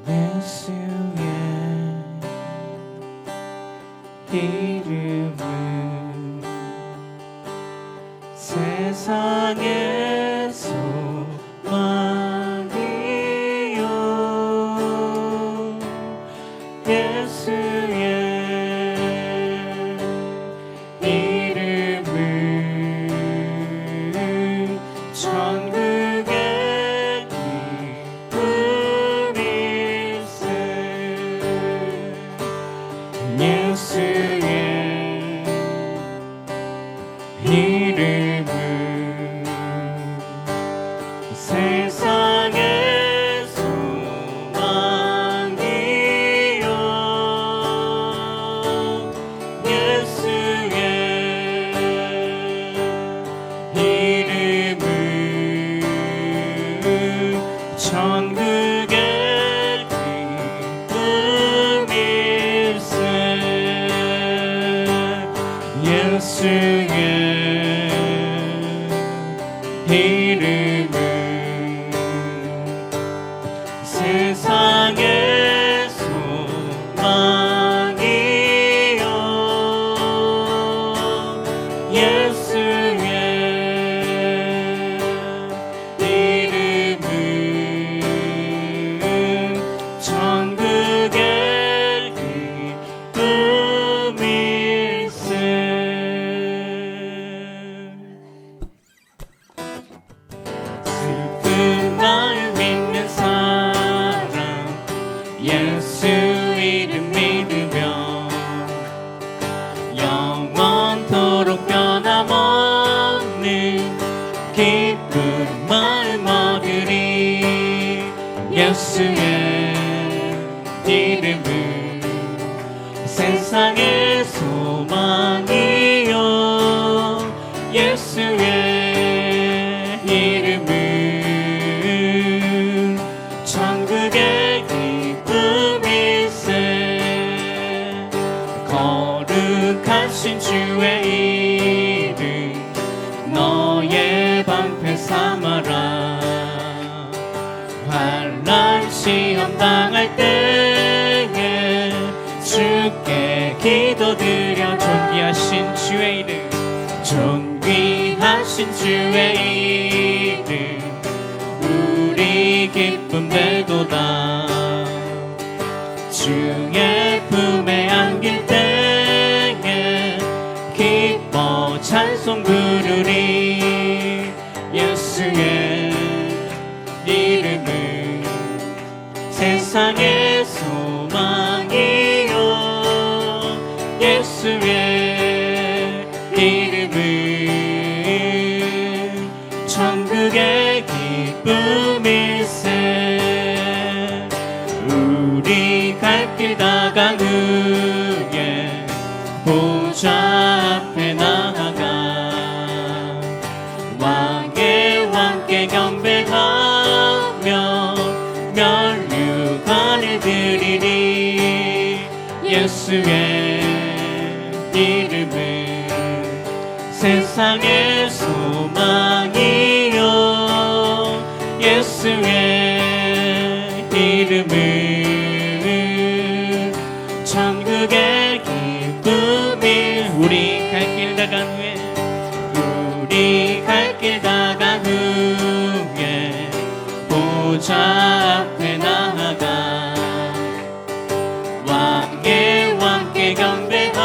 예수의 이름은 세상의 소망이요 예수의 이름은 천국의 기쁨일세 예수의 이름은 세상의 소망이요 예수의 이름은 천국의 기쁨일세 예수의 이름은 세상의 소망이요 예수의 이름은 천국의 기쁨일세 슬픈 마음 있는 사람 예수 이름 믿으며 영원토록 변함없는 기쁜 마음 얻으리 예수의 이름은 세상의 소망이요 예수의 이름은 천국의 기쁨일세 거룩하신 주의 이름 너의 방패 삼아라 환난 시험 당할 때에 주께 기도드려 존귀하신 주의 이름 존귀하신 주의 이름 우리 기쁨 되도다 주의 품에 안길 때에 기뻐 찬송 부르리 예수의 이름은 세상의 소망이요 예수의 이름은 천국의 기쁨일세 우리 갈 길 다간 후에 보좌 앞에 나아가 왕의 왕께 경배하며 면류관을 드리리 예수의 이름은 세상의 소망이요 예수의 이름은 천국의 기쁨이 우리 갈 길 다간 후에 우리 갈 길 다간 후에 보좌 앞에 나아가 왕의 왕께 경배하며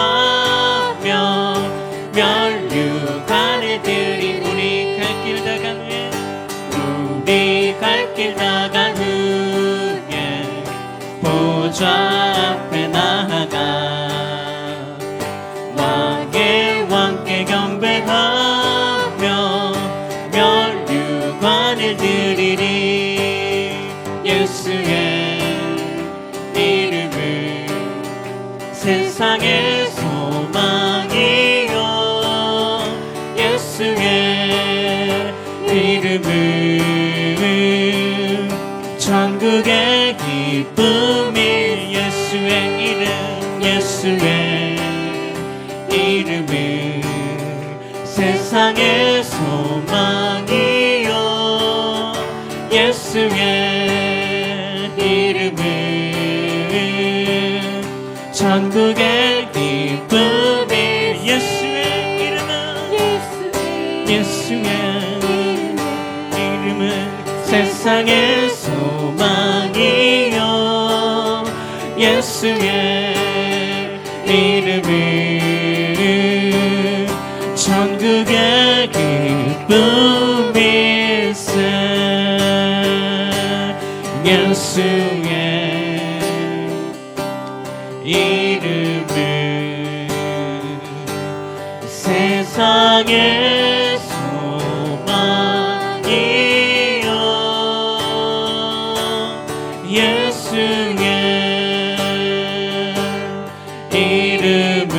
면류관을 드리 우리 갈 길 다간 후에 우리 갈 길 다간 후에 보좌 앞에 나아가 왕의 왕께 경배하며 면류관을 드리리 예수의 이름은 세상의 소망이요 예수의 이름은 천국의 기쁨이 예수의 이름 예수의 이름은 세상의 소망이요 예수의 이름은 천국의 기쁨이 예수의 이름은 예수의 이름은 세상의 소망이요 예수의 이름은 천국의 기쁨일세 예수의 이름은 세상의 소망이요 예수의 이름은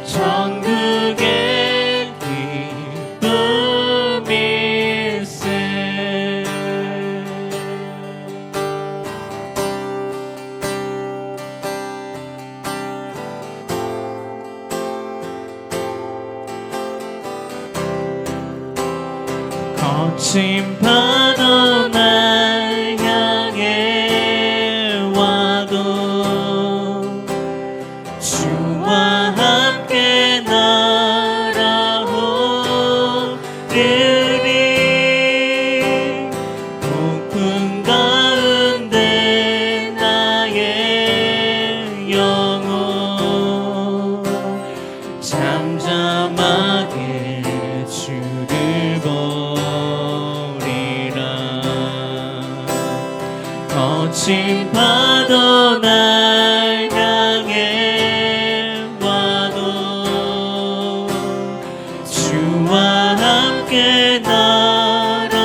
천국의 기쁨일세 거친 파도 날 향해 와도 주와 함께 날아오르리 폭풍 가운데 나의 영혼 잠잠하게 주를 거친 파도 날 향해 와도 주와 함께 날아오르리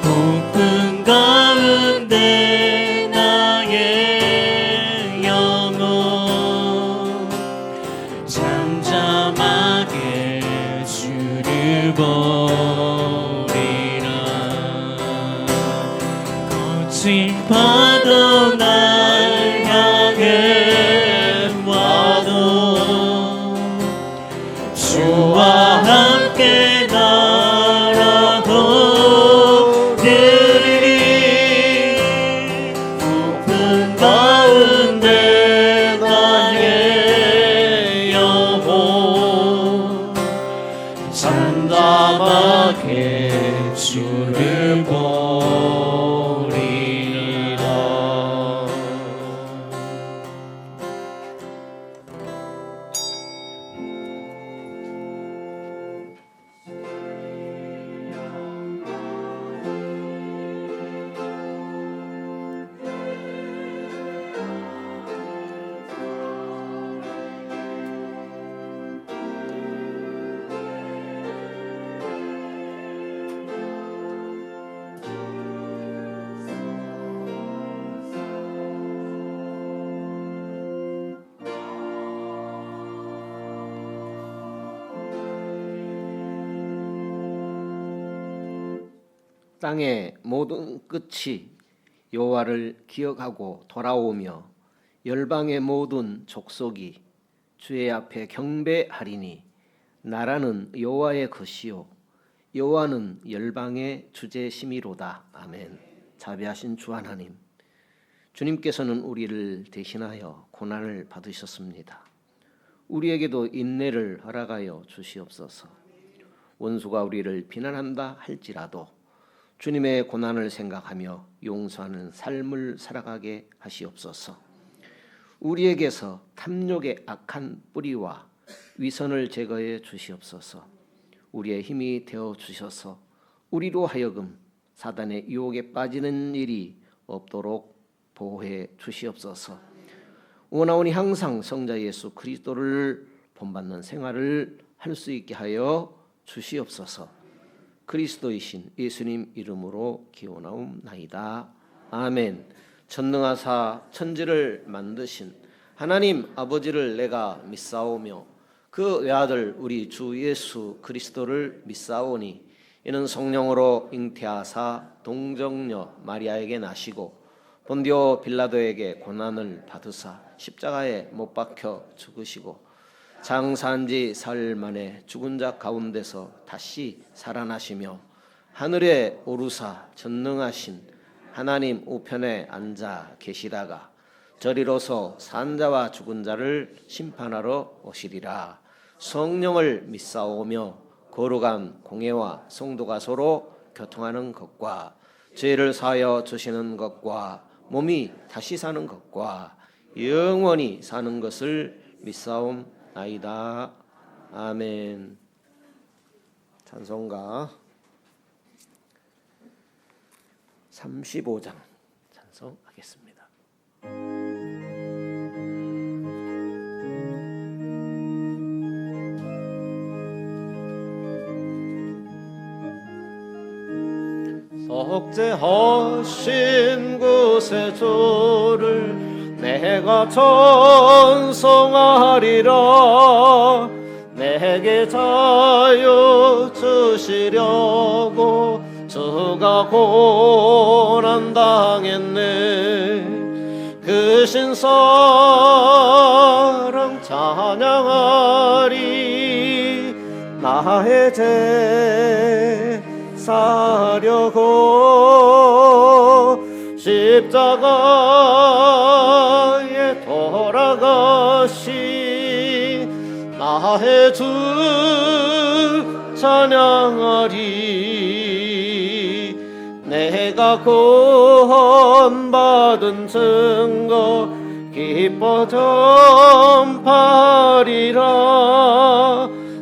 폭풍 가운데 나의 영혼 잠잠하게 주를 거친 파도 날 향해 와도 주와 함께 날아오르리 폭풍 가운데 나의 영혼 잠잠하게 주를 땅의 모든 끝이 여호와를 기억하고 돌아오며 열방의 모든 족속이 주의 앞에 경배하리니 나라는 여호와의 것이요 여호와는 열방의 주제심이로다. 아멘. 자비하신 주 하나님, 주님께서는 우리를 대신하여 고난을 받으셨습니다. 우리에게도 인내를 허락하여 주시옵소서. 원수가 우리를 비난한다 할지라도 주님의 고난을 생각하며 용서하는 삶을 살아가게 하시옵소서. 우리에게서 탐욕의 악한 뿌리와 위선을 제거해 주시옵소서. 우리의 힘이 되어 주셔서 우리로 하여금 사단의 유혹에 빠지는 일이 없도록 보호해 주시옵소서. 원하오니 항상 성자 예수 그리스도를 본받는 생활을 할 수 있게 하여 주시옵소서. 그리스도이신 예수님 이름으로 기원하옵나이다. 아멘. 전능하사 천지를 만드신 하나님 아버지를 내가 믿사오며 그 외아들 우리 주 예수 그리스도를 믿사오니 이는 성령으로 잉태하사 동정녀 마리아에게 나시고 본디오 빌라도에게 고난을 받으사 십자가에 못 박혀 죽으시고 장사한 지 사흘 만에 죽은 자 가운데서 다시 살아나시며 하늘에 오르사 전능하신 하나님 우편에 앉아 계시다가 저리로서 산자와 죽은 자를 심판하러 오시리라. 성령을 믿사오며 거룩한 공회와 성도가 서로 교통하는 것과 죄를 사하여 주시는 것과 몸이 다시 사는 것과 영원히 사는 것을 믿사옵나이다. 아멘. 찬송가 35장 찬송하겠습니다. 속죄하신 구세주를 내가 찬송하리라. 내게 자유 주시려고 주가 고난 당했네. 그 신사랑 찬양하리. 나의 죄 사려고 십자가에 돌아가신 나의 주 찬양하리. 내가 구원받은 증거 기뻐 전파리라.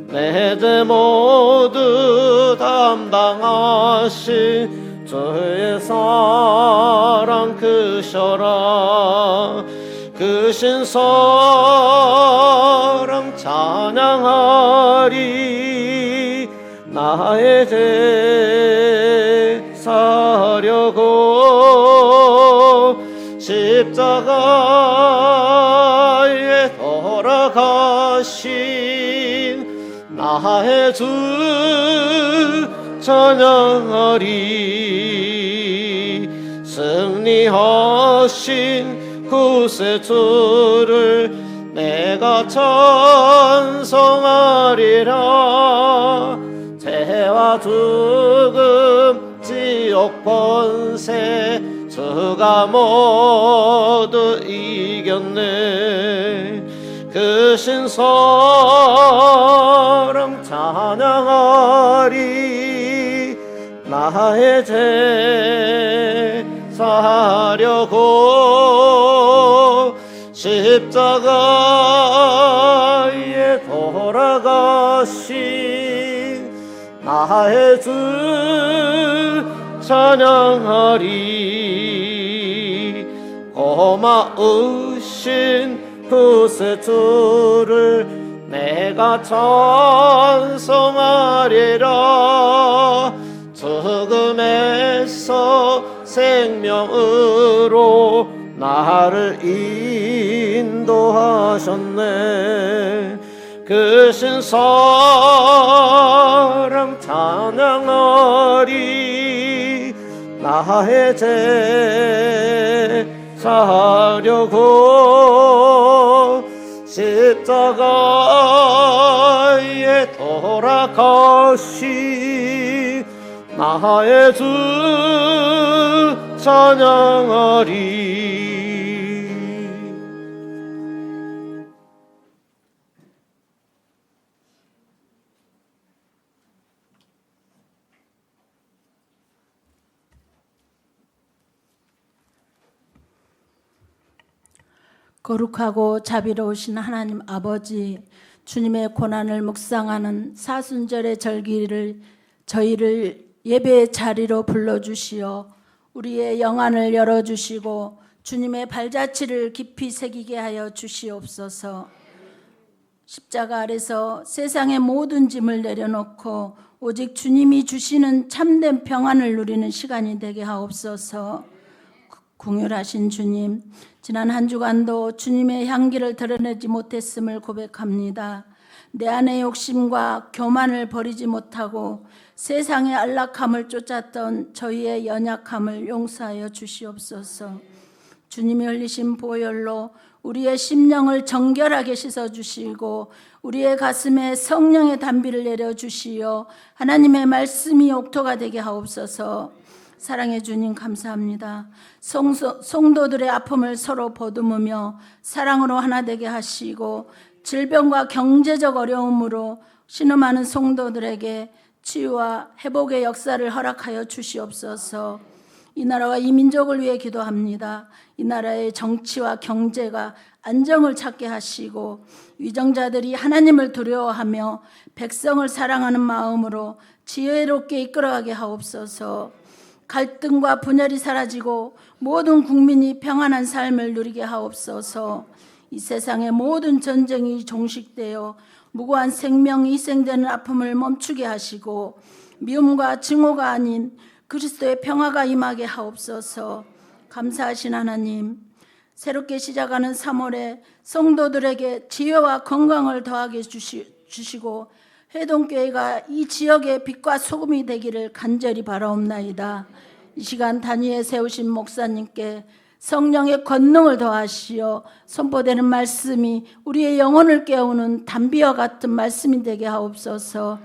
내 죄 모두 담당하신 주의 사랑 크셔라. 크신 사랑 찬양하리. 나의 죄 사려고 십자가에 돌아가신 나의 주 찬양하리. 승리하신 구세주를 내가 찬송하리라. 죄와 죽음 지옥 권세 주가 모두 이겼네. 그 신사랑 찬양하리. 나의 죄 사려고 십자가에 돌아가신 나의 주 찬양하리. 고마우신 구세주를 내가 찬송하리라. 죽음에서 생명으로 나를 인도하셨네. 그 신사랑 찬양하리. 나의 죄 사려고 십자가에 돌아가신 나의 주 찬양하리. 거룩하고 자비로우신 하나님 아버지, 주님의 고난을 묵상하는 사순절의 절기를 저희를 예배의 자리로 불러주시어 우리의 영안을 열어주시고 주님의 발자취를 깊이 새기게 하여 주시옵소서. 십자가 아래서 세상의 모든 짐을 내려놓고 오직 주님이 주시는 참된 평안을 누리는 시간이 되게 하옵소서. 긍휼하신 주님, 지난 한 주간도 주님의 향기를 드러내지 못했음을 고백합니다. 내 안의 욕심과 교만을 버리지 못하고 세상의 안락함을 쫓았던 저희의 연약함을 용서하여 주시옵소서. 주님이 흘리신 보혈로 우리의 심령을 정결하게 씻어주시고 우리의 가슴에 성령의 단비를 내려주시어 하나님의 말씀이 옥토가 되게 하옵소서. 사랑해 주님 감사합니다. 성도들의 아픔을 서로 보듬으며 사랑으로 하나 되게 하시고 질병과 경제적 어려움으로 신음하는 성도들에게 치유와 회복의 역사를 허락하여 주시옵소서. 이 나라와 이 민족을 위해 기도합니다. 이 나라의 정치와 경제가 안정을 찾게 하시고 위정자들이 하나님을 두려워하며 백성을 사랑하는 마음으로 지혜롭게 이끌어가게 하옵소서. 갈등과 분열이 사라지고 모든 국민이 평안한 삶을 누리게 하옵소서. 이 세상의 모든 전쟁이 종식되어 무고한 생명이 희생되는 아픔을 멈추게 하시고 미움과 증오가 아닌 그리스도의 평화가 임하게 하옵소서. 감사하신 하나님, 새롭게 시작하는 3월에 성도들에게 지혜와 건강을 더하게 주시고 회동교회가 이 지역의 빛과 소금이 되기를 간절히 바라옵나이다. 이 시간 단위에 세우신 목사님께 성령의 권능을 더하시어 선포되는 말씀이 우리의 영혼을 깨우는 단비와 같은 말씀이 되게 하옵소서.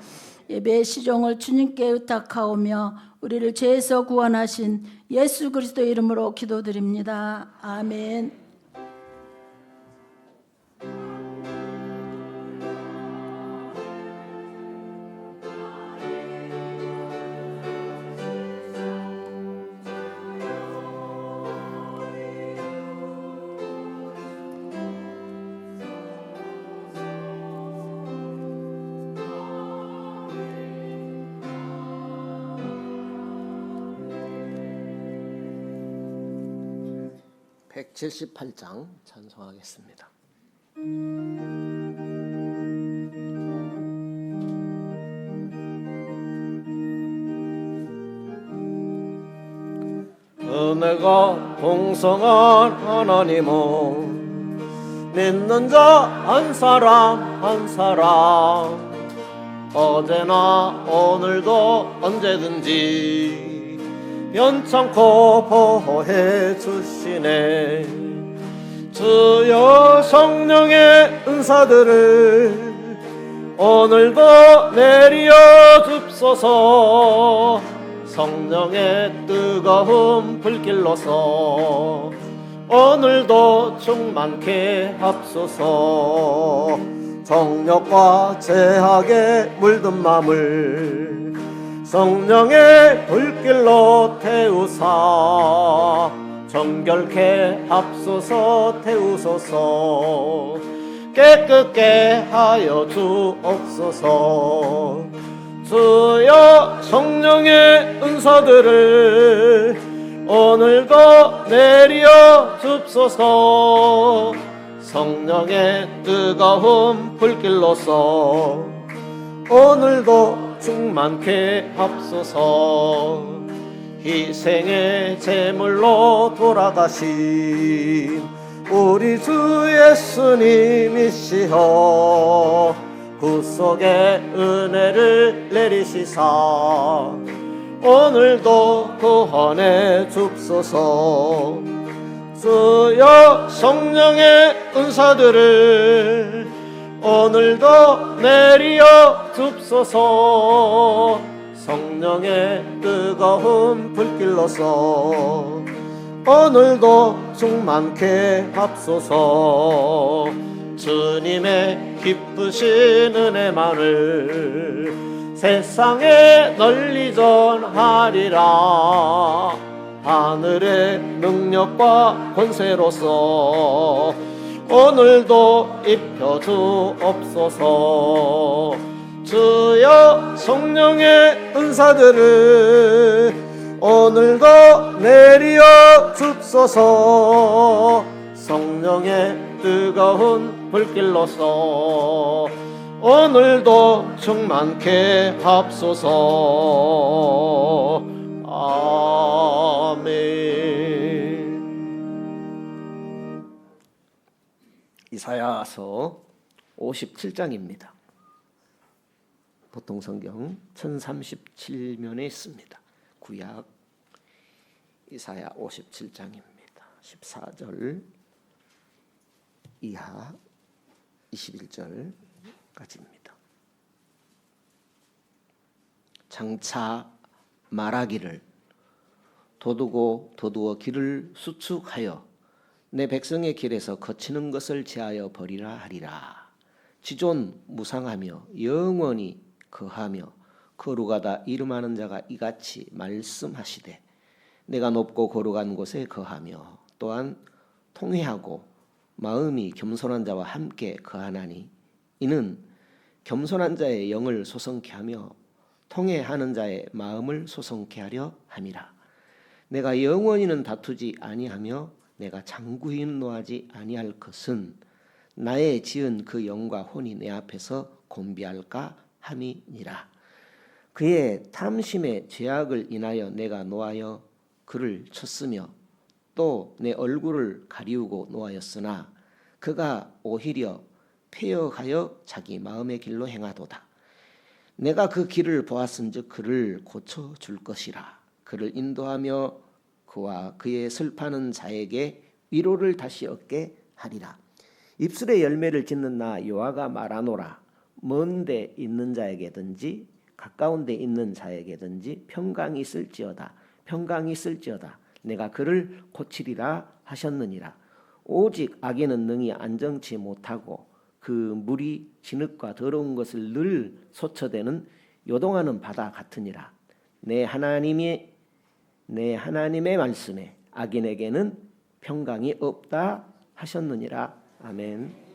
예배의 시종을 주님께 의탁하오며 우리를 죄에서 구원하신 예수 그리스도 이름으로 기도드립니다. 아멘. (178장) 찬송하겠습니다. 은혜가 풍성한 하나님은 믿는 자 한 사람 한 사람 어제나 오늘도 언제든지 연창코 보호해 주시네. 주여 성령의 은사들을 오늘도 내리어 줍소서. 성령의 뜨거운 불길로서 오늘도 충만케 합소서. 정욕과 제약에 물든 맘을 성령의 불길로 태우사 정결케 합소서. 태우소서. 깨끗게 하여 주옵소서. 주여 성령의 은사들을 오늘도 내려 줍소서. 성령의 뜨거운 불길로서 오늘도 충만케 합소서. 희생의 제물로 돌아가신 우리 주 예수님이시여 구속의 은혜를 내리시사 오늘도 구원해 줍소서. 주여 성령의 은사들을 오늘도 내리어 줍소서. 성령의 뜨거운 불길로서 오늘도 충만케 합소서. 주님의 기쁘신 은혜만을 세상에 널리 전하리라. 하늘의 능력과 권세로서 오늘도 입혀 주옵소서. 주여 성령의 은사들을 오늘도 내리어 줍소서. 성령의 뜨거운 불길로서 오늘도 충만케 합소서. 아멘. 이사야서 57장입니다. 보통 성경 1037면에 있습니다. 구약 이사야 57장입니다. 14절 이하 21절까지입니다. 장차 말하기를 도두어 길을 수축하여 내 백성의 길에서 거치는 것을 제하여 버리라 하리라. 지존 무상하며 영원히 거하며 거룩하다 이름하는 자가 이같이 말씀하시되 내가 높고 거룩한 곳에 거하며 또한 통회하고 마음이 겸손한 자와 함께 거하나니 이는 겸손한 자의 영을 소성케 하며 통회하는 자의 마음을 소성케 하려 함이라. 내가 영원히는 다투지 아니하며 내가 장구히 노하지 아니할 것은 나의 지은 그 영과 혼이 내 앞에서 곤비할까 함이니라. 그의 탐심의 죄악을 인하여 내가 노하여 그를 쳤으며 또 내 얼굴을 가리우고 노하였으나 그가 오히려 폐역하여 자기 마음의 길로 행하도다. 내가 그 길을 보았은즉 그를 고쳐줄 것이라. 그를 인도하며 그와 그의 슬퍼하는 자에게 위로를 다시 얻게 하리라. 입술에 열매를 짓는 나 여호와가 말하노라. 먼데 있는 자에게든지 가까운 데 있는 자에게든지 평강이 있을지어다. 내가 그를 고치리라 하셨느니라. 오직 악인은 능히 안정치 못하고 그 물이 진흙과 더러운 것을 늘 솟쳐대는 요동하는 바다 같으니라. 내 하나님의 말씀에 악인에게는 평강이 없다 하셨느니라. 아멘.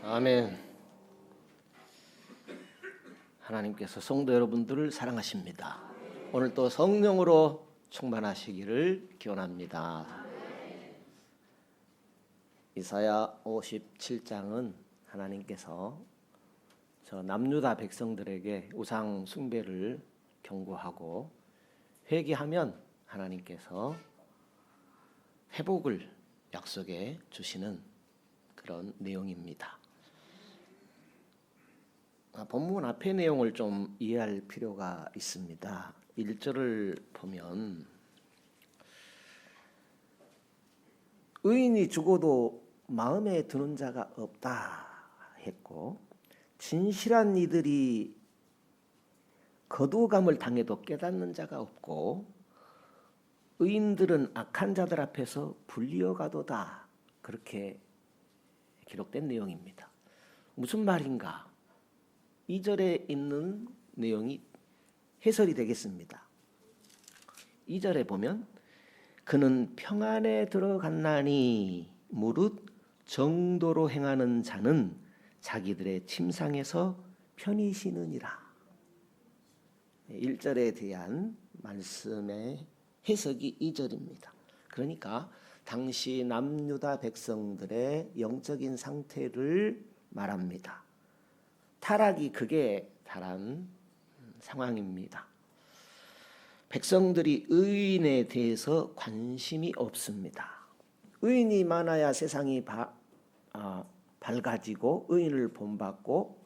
아멘. 하나님께서 성도 여러분들을 사랑하십니다. 오늘 또 성령으로 충만하시기를 기원합니다. 이사야 57장은 하나님께서 저 남유다 백성들에게 우상 숭배를 경고하고 회개하면 하나님께서 회복을 약속해 주시는 그런 내용입니다. 본문 앞의 내용을 좀 이해할 필요가 있습니다. 1절을 보면 의인이 죽어도 마음에 드는 자가 없다 했고, 진실한 이들이 거두감을 당해도 깨닫는 자가 없고, 의인들은 악한 자들 앞에서 불리어가도다, 그렇게 기록된 내용입니다. 무슨 말인가? 2절에 있는 내용이 해설이 되겠습니다. 2절에 보면 그는 평안에 들어갔나니 무릇 정도로 행하는 자는 자기들의 침상에서 편히 쉬느니라. 1절에 대한 말씀의 해석이 2절입니다. 그러니까 당시 남유다 백성들의 영적인 상태를 말합니다. 타락이 극에 달한 상황입니다. 백성들이 의인에 대해서 관심이 없습니다. 의인이 많아야 세상이 밝아지고 의인을 본받고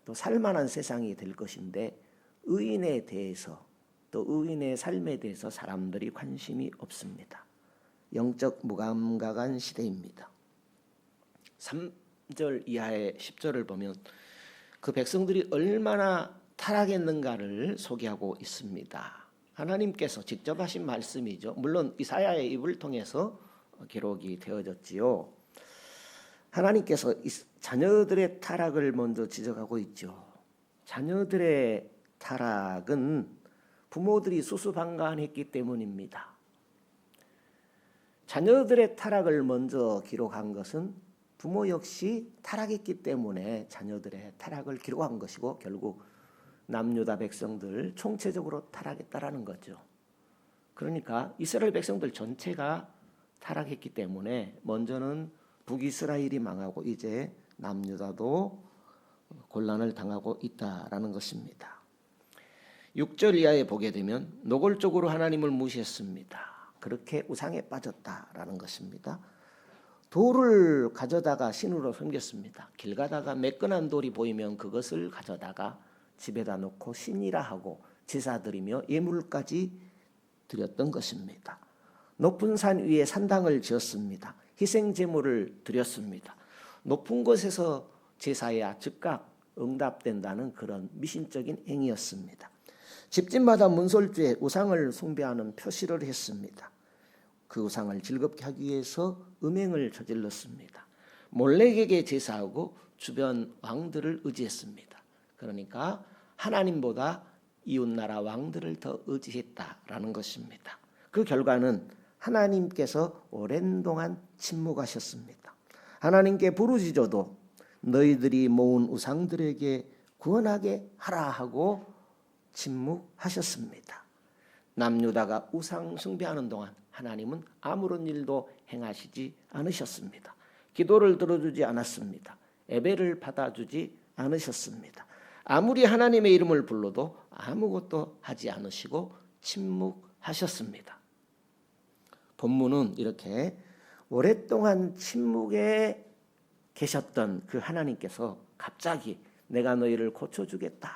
또 살만한 세상이 될 것인데, 의인에 대해서 또 의인의 삶에 대해서 사람들이 관심이 없습니다. 영적 무감각한 시대입니다. 3절 이하의 10절을 보면 그 백성들이 얼마나 타락했는가를 소개하고 있습니다. 하나님께서 직접 하신 말씀이죠. 물론 이사야의 입을 통해서 기록이 되어졌지요. 하나님께서 자녀들의 타락을 먼저 지적하고 있죠. 자녀들의 타락은 부모들이 수수방관했기 때문입니다. 자녀들의 타락을 먼저 기록한 것은 부모 역시 타락했기 때문에 자녀들의 타락을 기록한 것이고, 결국 남유다 백성들 총체적으로 타락했다라는 거죠. 그러니까 이스라엘 백성들 전체가 타락했기 때문에 먼저는 북이스라엘이 망하고 이제 남유다도 곤란을 당하고 있다라는 것입니다. 6절 이하에 보게 되면 노골적으로 하나님을 무시했습니다. 그렇게 우상에 빠졌다라는 것입니다. 돌을 가져다가 신으로 섬겼습니다. 길 가다가 매끈한 돌이 보이면 그것을 가져다가 집에다 놓고 신이라 하고 제사드리며 예물까지 드렸던 것입니다. 높은 산 위에 산당을 지었습니다. 희생 제물을 드렸습니다. 높은 곳에서 제사야 즉각 응답된다는 그런 미신적인 행위였습니다. 집집마다 문설주에 우상을 숭배하는 표시를 했습니다. 그 우상을 즐겁게 하기 위해서 음행을 저질렀습니다. 몰렉에게 제사하고 주변 왕들을 의지했습니다. 그러니까 하나님보다 이웃나라 왕들을 더 의지했다라는 것입니다. 그 결과는 하나님께서 오랜 동안 침묵하셨습니다. 하나님께 부르짖어도 너희들이 모은 우상들에게 구원하게 하라 하고 침묵하셨습니다. 남유다가 우상 숭배하는 동안 하나님은 아무런 일도 행하시지 않으셨습니다. 기도를 들어주지 않았습니다. 예배를 받아주지 않으셨습니다. 아무리 하나님의 이름을 불러도 아무것도 하지 않으시고 침묵하셨습니다. 본문은 이렇게 오랫동안 침묵에 계셨던 그 하나님께서 갑자기 내가 너희를 고쳐주겠다,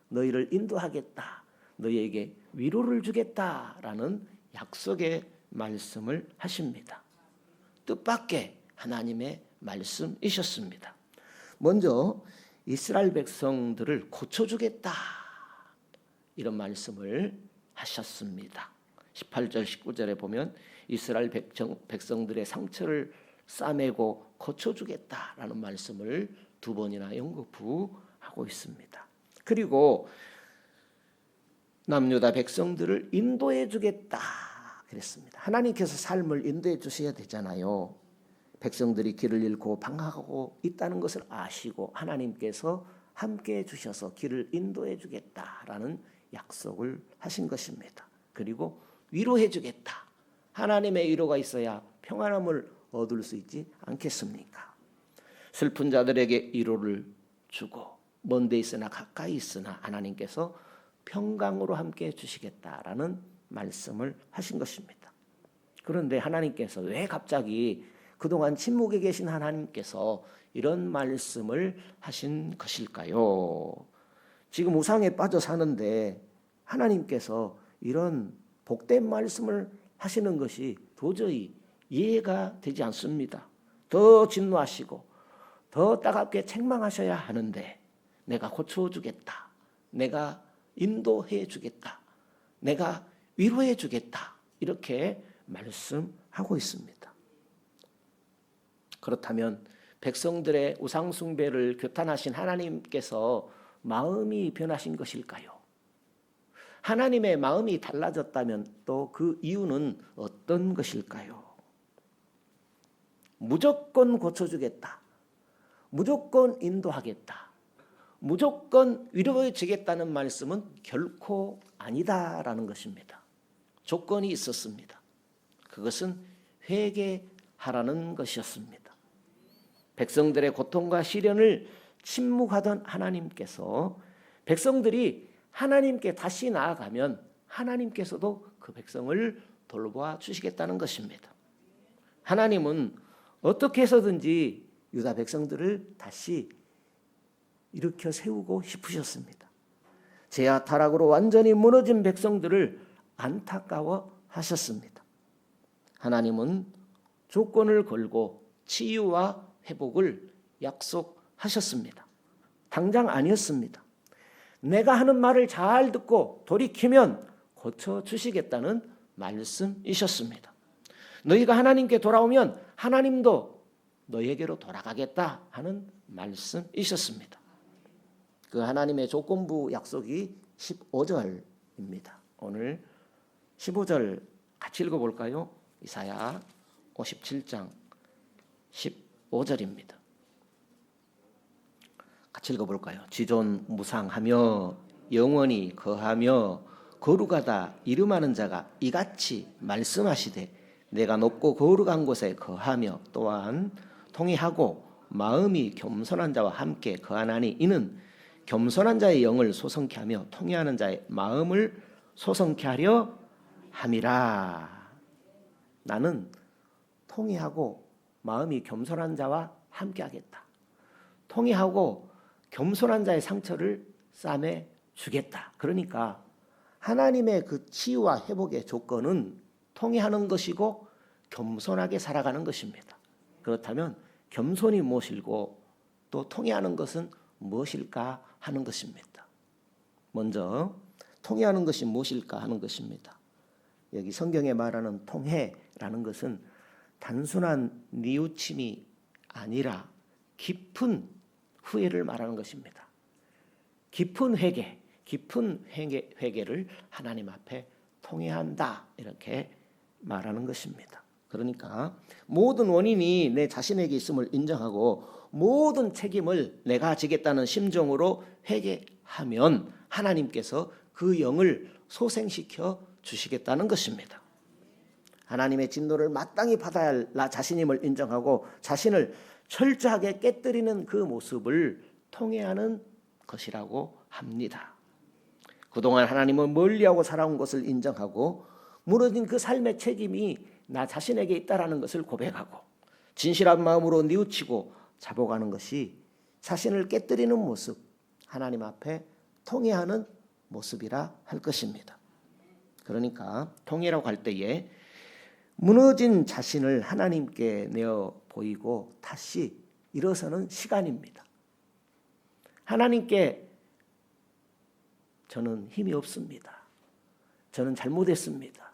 너희를 인도하겠다, 너희에게 위로를 주겠다라는 약속의 말씀을 하십니다. 뜻밖의 하나님의 말씀이셨습니다. 먼저 이스라엘 백성들을 고쳐주겠다, 이런 말씀을 하셨습니다. 18절 19절에 보면 이스라엘 백성들의 상처를 싸매고 고쳐주겠다라는 말씀을 두 번이나 연거푸하고 있습니다. 그리고 남유다 백성들을 인도해 주겠다 그랬습니다. 하나님께서 삶을 인도해 주셔야 되잖아요. 백성들이 길을 잃고 방황하고 있다는 것을 아시고 하나님께서 함께해 주셔서 길을 인도해 주겠다라는 약속을 하신 것입니다. 그리고 위로해 주겠다. 하나님의 위로가 있어야 평안함을 얻을 수 있지 않겠습니까? 슬픈 자들에게 위로를 주고 먼 데 있으나 가까이 있으나 하나님께서 평강으로 함께해 주시겠다라는 말씀을 하신 것입니다. 그런데 하나님께서 왜 갑자기 그동안 침묵에 계신 하나님께서 이런 말씀을 하신 것일까요? 지금 우상에 빠져 사는데 하나님께서 이런 복된 말씀을 하시는 것이 도저히 이해가 되지 않습니다. 더 진노하시고 더 따갑게 책망하셔야 하는데 내가 고쳐주겠다. 내가 인도해 주겠다. 내가 위로해 주겠다. 이렇게 말씀하고 있습니다. 그렇다면 백성들의 우상 숭배를 규탄하신 하나님께서 마음이 변하신 것일까요? 하나님의 마음이 달라졌다면 또 그 이유는 어떤 것일까요? 무조건 고쳐주겠다. 무조건 인도하겠다. 무조건 위로해 주겠다는 말씀은 결코 아니다라는 것입니다. 조건이 있었습니다. 그것은 회개하라는 것이었습니다. 백성들의 고통과 시련을 침묵하던 하나님께서 백성들이 하나님께 다시 나아가면 하나님께서도 그 백성을 돌보아 주시겠다는 것입니다. 하나님은 어떻게 해서든지 유다 백성들을 다시 일으켜 세우고 싶으셨습니다. 죄와 타락으로 완전히 무너진 백성들을 안타까워 하셨습니다. 하나님은 조건을 걸고 치유와 회복을 약속하셨습니다. 당장 아니었습니다. 내가 하는 말을 잘 듣고 돌이키면 고쳐주시겠다는 말씀이셨습니다. 너희가 하나님께 돌아오면 하나님도 너희에게로 돌아가겠다 하는 말씀이셨습니다. 그 하나님의 조건부 약속이 15절입니다. 오늘 15절 같이 읽어볼까요? 이사야 57장 15절입니다. 같이 읽어볼까요? 지존 무상하며 영원히 거하며 거룩하다 이름하는 자가 이같이 말씀하시되 내가 높고 거룩한 곳에 거하며 또한 통회하고 마음이 겸손한 자와 함께 거하나니 이는 겸손한 자의 영을 소성케 하며 통회하는 자의 마음을 소성케 하려 함이라. 나는 통회하고 마음이 겸손한 자와 함께 하겠다. 통회하고 겸손한 자의 상처를 싸매 주겠다. 그러니까 하나님의 그 치유와 회복의 조건은 통회하는 것이고 겸손하게 살아가는 것입니다. 그렇다면 겸손이 무엇이고 또 통회하는 것은 무엇일까 하는 것입니다. 먼저 통회하는 것이 무엇일까 하는 것입니다. 여기 성경에 말하는 통회라는 것은 단순한 뉘우침이 아니라 깊은 후회를 말하는 것입니다. 깊은 회개, 깊은 회개를 하나님 앞에 통회한다 이렇게 말하는 것입니다. 그러니까 모든 원인이 내 자신에게 있음을 인정하고 모든 책임을 내가 지겠다는 심정으로 회개하면 하나님께서 그 영을 소생시켜 주시겠다는 것입니다. 하나님의 진노를 마땅히 받아야 할 나 자신임을 인정하고 자신을 철저하게 깨뜨리는 그 모습을 통회하는 것이라고 합니다. 그동안 하나님을 멀리하고 살아온 것을 인정하고 무너진 그 삶의 책임이 나 자신에게 있다라는 것을 고백하고 진실한 마음으로 뉘우치고 자복하는 것이 자신을 깨뜨리는 모습, 하나님 앞에 통회하는 모습이라 할 것입니다. 그러니까 통회라고 할 때에 무너진 자신을 하나님께 내어 보이고 다시 일어서는 시간입니다. 하나님께 저는 힘이 없습니다. 저는 잘못했습니다.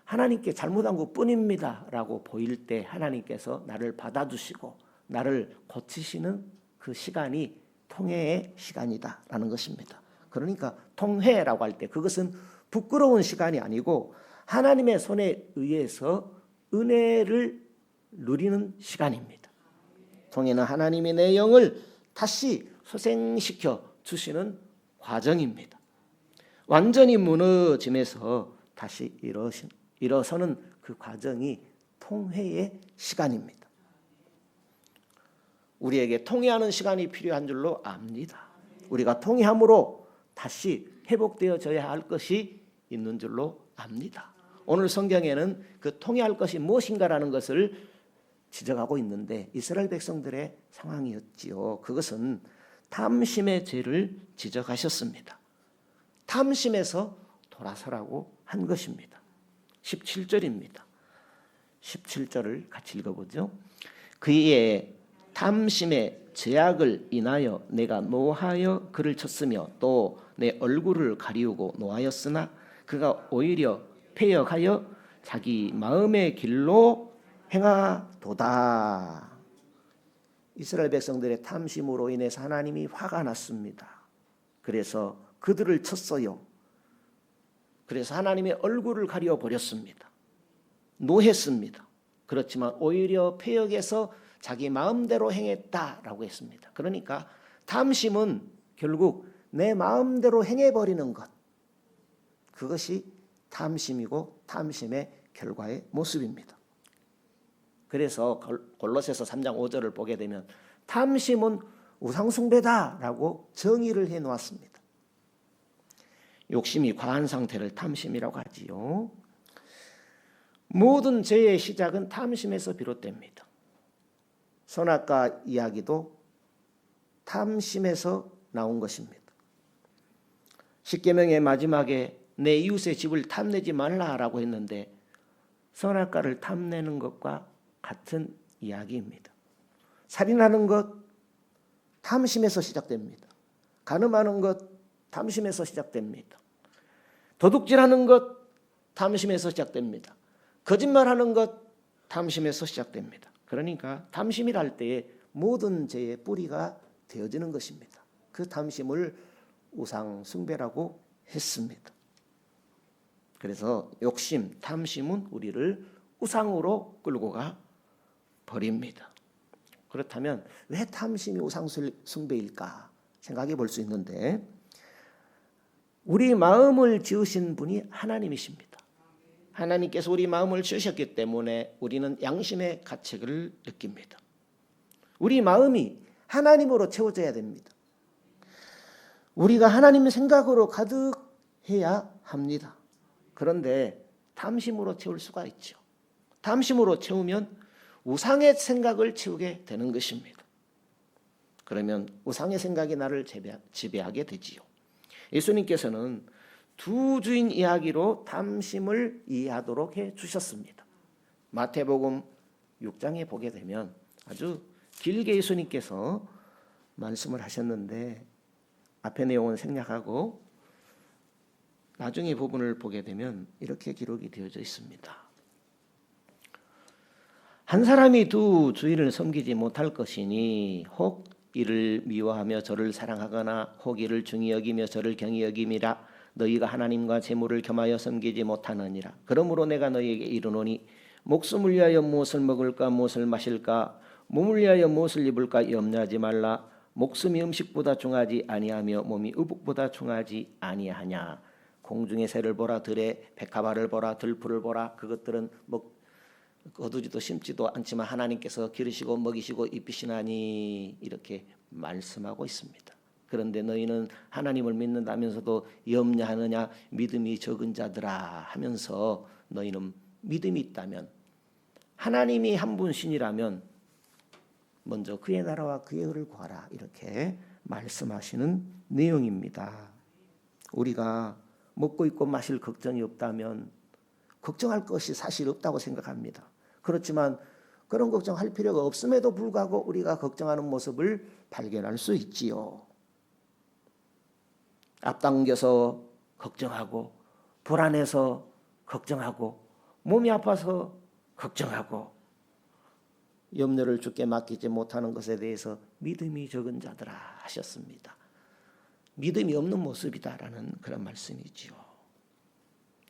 하나님께 잘못한 것뿐입니다 라고 보일 때 하나님께서 나를 받아주시고 나를 고치시는 그 시간이 통회의 시간이다 라는 것입니다. 그러니까 통회라고 할 때 그것은 부끄러운 시간이 아니고 하나님의 손에 의해서 은혜를 누리는 시간입니다. 통해는 하나님이 내 영을 다시 소생시켜 주시는 과정입니다. 완전히 무너짐에서 다시 일어서는 그 과정이 통회의 시간입니다. 우리에게 통회하는 시간이 필요한 줄로 압니다. 우리가 통회함으로 다시 회복되어져야 할 것이 있는 줄로 압니다. 오늘 성경에는 그 통회할 것이 무엇인가라는 것을 지적하고 있는데 이스라엘 백성들의 상황이었지요. 그것은 탐심의 죄를 지적하셨습니다. 탐심에서 돌아서라고 한 것입니다. 17절입니다. 17절을 같이 읽어보죠. 그의 탐심의 죄악을 인하여 내가 노하여 그를 쳤으며 또 내 얼굴을 가리우고 노하였으나 그가 오히려 패역하여 자기 마음의 길로 행하도다. 이스라엘 백성들의 탐심으로 인해서 하나님이 화가 났습니다. 그래서 그들을 쳤어요. 그래서 하나님의 얼굴을 가리워 버렸습니다. 노했습니다. 그렇지만 오히려 패역해서 자기 마음대로 행했다라고 했습니다. 그러니까 탐심은 결국 내 마음대로 행해버리는 것, 그것이 탐심이고 탐심의 결과의 모습입니다. 그래서 골로새서 3장 5절을 보게 되면 탐심은 우상숭배다라고 정의를 해놓았습니다. 욕심이 과한 상태를 탐심이라고 하지요. 모든 죄의 시작은 탐심에서 비롯됩니다. 선악과 이야기도 탐심에서 나온 것입니다. 십계명의 마지막에 내 이웃의 집을 탐내지 말라라고 했는데 선악과를 탐내는 것과 같은 이야기입니다. 살인하는 것 탐심에서 시작됩니다. 간음하는 것 탐심에서 시작됩니다. 도둑질하는 것 탐심에서 시작됩니다. 거짓말하는 것 탐심에서 시작됩니다. 그러니까 탐심이랄 때에 모든 죄의 뿌리가 되어지는 것입니다. 그 탐심을 우상 숭배라고 했습니다. 그래서 욕심, 탐심은 우리를 우상으로 끌고 가 버립니다. 그렇다면 왜 탐심이 우상 숭배일까 생각해 볼 수 있는데 우리 마음을 지으신 분이 하나님이십니다. 하나님께서 우리 마음을 지으셨기 때문에 우리는 양심의 가책을 느낍니다. 우리 마음이 하나님으로 채워져야 됩니다. 우리가 하나님의 생각으로 가득해야 합니다. 그런데 탐심으로 채울 수가 있죠. 탐심으로 채우면 우상의 생각을 채우게 되는 것입니다. 그러면 우상의 생각이 나를 지배하게 되지요. 예수님께서는 두 주인 이야기로 탐심을 이해하도록 해주셨습니다. 마태복음 6장에 보게 되면 아주 길게 예수님께서 말씀을 하셨는데 앞의 내용은 생략하고 나중에 부분을 보게 되면 이렇게 기록이 되어져 있습니다. 한 사람이 두 주인을 섬기지 못할 것이니 혹 이를 미워하며 저를 사랑하거나 혹 이를 중히 여기며 저를 경히 여김이라. 너희가 하나님과 재물을 겸하여 섬기지 못하느니라. 그러므로 내가 너희에게 이르노니 목숨을 위하여 무엇을 먹을까 무엇을 마실까 몸을 위하여 무엇을 입을까 염려하지 말라. 목숨이 음식보다 중하지 아니하며 몸이 의복보다 중하지 아니하냐. 공중의 새를 보라, 들의 백합화를 보라, 들풀을 보라. 그것들은 거두지도 심지도 않지만 하나님께서 기르시고 먹이시고 입히시나니 이렇게 말씀하고 있습니다. 그런데 너희는 하나님을 믿는다면서도 염려하느냐 믿음이 적은 자들아 하면서 너희는 믿음이 있다면 하나님이 한 분신이라면 먼저 그의 나라와 그의 의를 구하라 이렇게 말씀하시는 내용입니다. 우리가 먹고 입고 마실 걱정이 없다면 걱정할 것이 사실 없다고 생각합니다. 그렇지만 그런 걱정할 필요가 없음에도 불구하고 우리가 걱정하는 모습을 발견할 수 있지요. 앞당겨서 걱정하고 불안해서 걱정하고 몸이 아파서 걱정하고 염려를 주께 맡기지 못하는 것에 대해서 믿음이 적은 자들아 하셨습니다. 믿음이 없는 모습이다라는 그런 말씀이지요.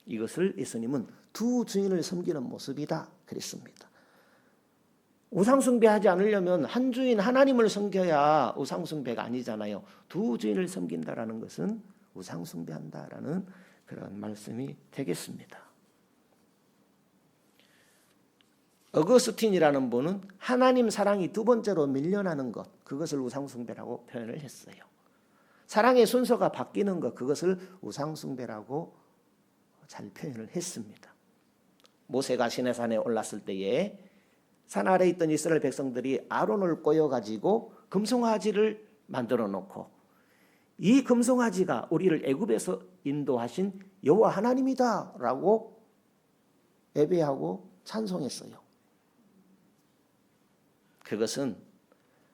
이것을 예수님은 두 주인을 섬기는 모습이다 그랬습니다. 우상숭배하지 않으려면 한 주인 하나님을 섬겨야 우상숭배가 아니잖아요. 두 주인을 섬긴다라는 것은 우상숭배한다라는 그런 말씀이 되겠습니다. 어거스틴이라는 분은 하나님 사랑이 두 번째로 밀려나는 것, 그것을 우상숭배라고 표현을 했어요. 사랑의 순서가 바뀌는 것, 그것을 우상숭배라고 잘 표현을 했습니다. 모세가 시내산에 올랐을 때에 산 아래에 있던 이스라엘 백성들이 아론을 꼬여가지고 금송아지를 만들어 놓고 이 금송아지가 우리를 애굽에서 인도하신 여호와 하나님이다 라고 예배하고 찬송했어요. 그것은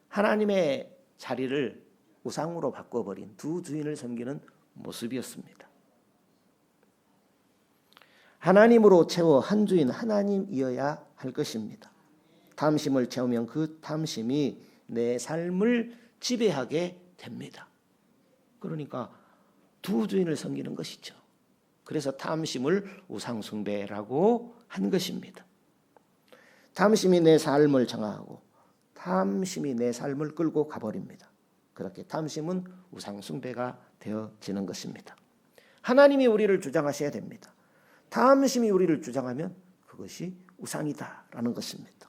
하나님의 자리를 우상으로 바꿔버린 두 주인을 섬기는 모습이었습니다. 하나님으로 채워 한 주인 하나님이어야 할 것입니다. 탐심을 채우면 그 탐심이 내 삶을 지배하게 됩니다. 그러니까 두 주인을 섬기는 것이죠. 그래서 탐심을 우상숭배라고 한 것입니다. 탐심이 내 삶을 정하고 탐심이 내 삶을 끌고 가버립니다. 그렇게 탐심은 우상숭배가 되어지는 것입니다. 하나님이 우리를 주장하셔야 됩니다. 탐심이 우리를 주장하면 그것이 우상이다라는 것입니다.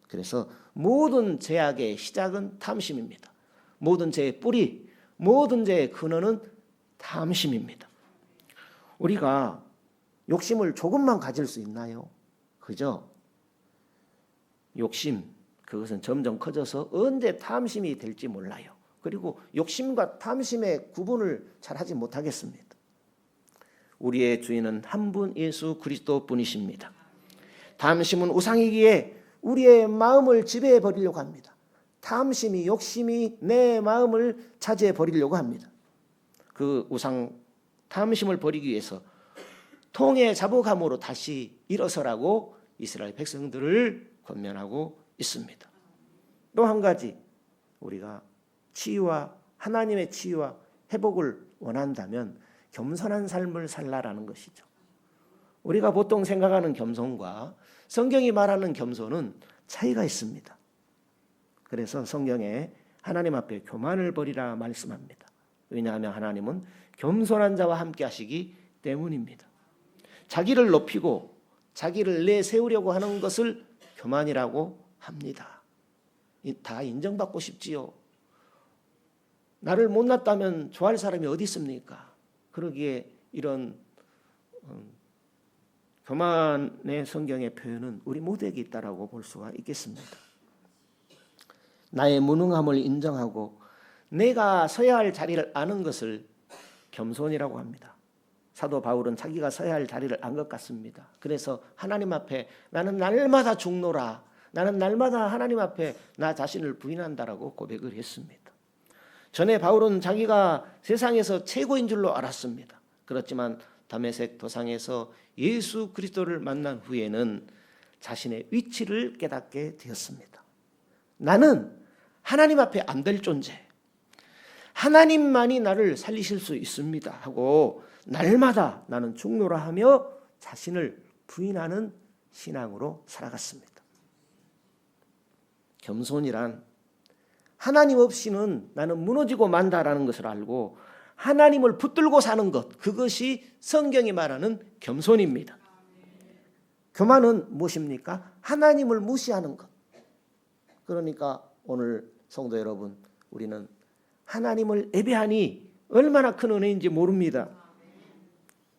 그래서 모든 죄악의 시작은 탐심입니다. 모든 죄의 뿌리, 모든 죄의 근원은 탐심입니다. 우리가 욕심을 조금만 가질 수 있나요? 그죠? 욕심, 그것은 점점 커져서 언제 탐심이 될지 몰라요. 그리고 욕심과 탐심의 구분을 잘 하지 못하겠습니다. 우리의 주인은 한 분 예수 그리스도뿐이십니다. 탐심은 우상이기에 우리의 마음을 지배해 버리려고 합니다. 탐심이, 욕심이 내 마음을 차지해 버리려고 합니다. 그 우상 탐심을 버리기 위해서 통의 자복함으로 다시 일어서라고 이스라엘 백성들을 권면하고 있습니다. 또 한 가지, 우리가 치유와 하나님의 치유와 회복을 원한다면 겸손한 삶을 살라라는 것이죠. 우리가 보통 생각하는 겸손과 성경이 말하는 겸손은 차이가 있습니다. 그래서 성경에 하나님 앞에 교만을 버리라 말씀합니다. 왜냐하면 하나님은 겸손한 자와 함께 하시기 때문입니다. 자기를 높이고 자기를 내세우려고 하는 것을 교만이라고 합니다. 다 인정받고 싶지요. 나를 못났다면 좋아할 사람이 어디 있습니까? 그러기에 이런 교만의 성경의 표현은 우리 모두에게 있다라고 볼 수가 있겠습니다. 나의 무능함을 인정하고 내가 서야 할 자리를 아는 것을 겸손이라고 합니다. 사도 바울은 자기가 서야 할 자리를 안 것 같습니다. 그래서 하나님 앞에 나는 날마다 죽노라, 나는 날마다 하나님 앞에 나 자신을 부인한다라고 고백을 했습니다. 전에 바울은 자기가 세상에서 최고인 줄로 알았습니다. 그렇지만 다메섹 도상에서 예수 그리스도를 만난 후에는 자신의 위치를 깨닫게 되었습니다. 나는 하나님 앞에 안 될 존재, 하나님만이 나를 살리실 수 있습니다 하고 날마다 나는 죽노라 하며 자신을 부인하는 신앙으로 살아갔습니다. 겸손이란 하나님 없이는 나는 무너지고 만다라는 것을 알고 하나님을 붙들고 사는 것, 그것이 성경이 말하는 겸손입니다. 교만은 무엇입니까? 하나님을 무시하는 것. 그러니까 오늘 성도 여러분, 우리는 하나님을 예배하니 얼마나 큰 은혜인지 모릅니다.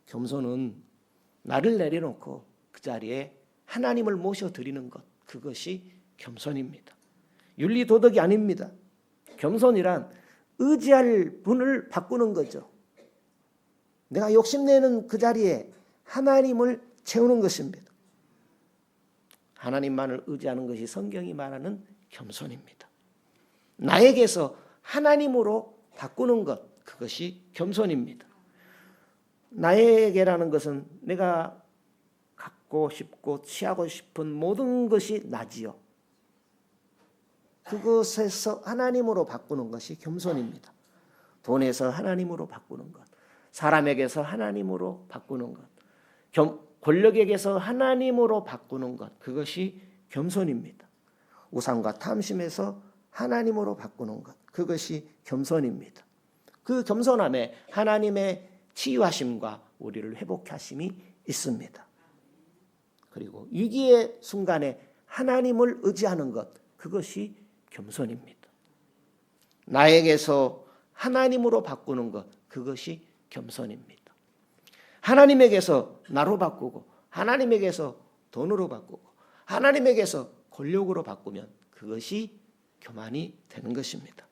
겸손은 나를 내려놓고 그 자리에 하나님을 모셔드리는 것, 그것이 겸손입니다. 윤리 도덕이 아닙니다. 겸손이란 의지할 분을 바꾸는 거죠. 내가 욕심내는 그 자리에 하나님을 채우는 것입니다. 하나님만을 의지하는 것이 성경이 말하는 겸손입니다. 나에게서 하나님으로 바꾸는 것, 그것이 겸손입니다. 나에게라는 것은 내가 갖고 싶고 취하고 싶은 모든 것이 나지요. 그것에서 하나님으로 바꾸는 것이 겸손입니다. 돈에서 하나님으로 바꾸는 것, 사람에게서 하나님으로 바꾸는 것, 권력에게서 하나님으로 바꾸는 것, 그것이 겸손입니다. 우상과 탐심에서 하나님으로 바꾸는 것, 그것이 겸손입니다. 그 겸손함에 하나님의 치유하심과 우리를 회복하심이 있습니다. 그리고 위기의 순간에 하나님을 의지하는 것, 그것이 겸손입니다. 나에게서 하나님으로 바꾸는 것, 그것이 겸손입니다. 하나님에게서 나로 바꾸고 하나님에게서 돈으로 바꾸고 하나님에게서 권력으로 바꾸면 그것이 교만이 되는 것입니다.